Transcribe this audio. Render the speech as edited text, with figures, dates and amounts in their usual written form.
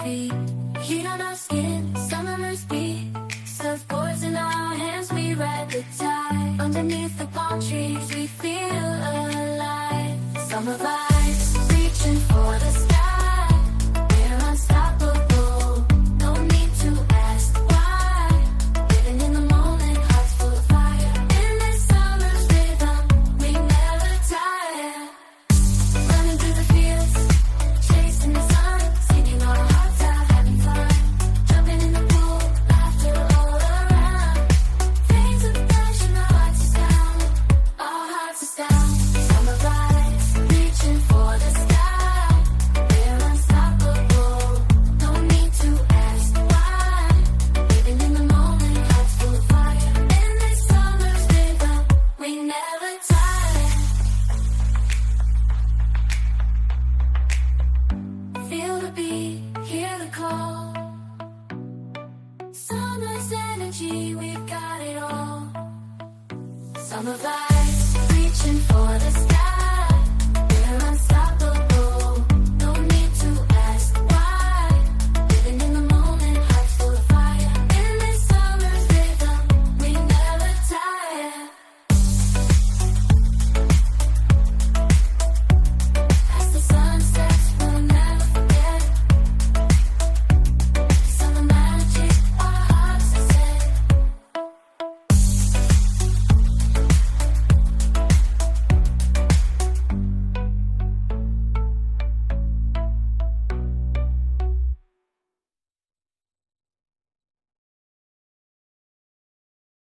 feet. Heat on our skin, summer's beat. Surfboards in our hands, we ride the tide. Underneath the palm trees, we feel alive. Summer vibes, reaching for the sky. We're unstoppable, no need to ask why. Living in the moment, hearts full of fire. In this summer's rhythm, we never tire. Running through the fields, chasing the sun, singing our hearts out, having fun. Jumping in the pool, laughter all around. Flames of passion, our hearts are down, our hearts are down. Summer vibes, reaching for the sky. We're unstoppable, no need to ask why. Living in the moment, hearts full of fire. In this summer's rhythm, we never tire. Feel the beat, hear the call. Summer's energy, we've got it all. Summer vibes, reaching for the sky.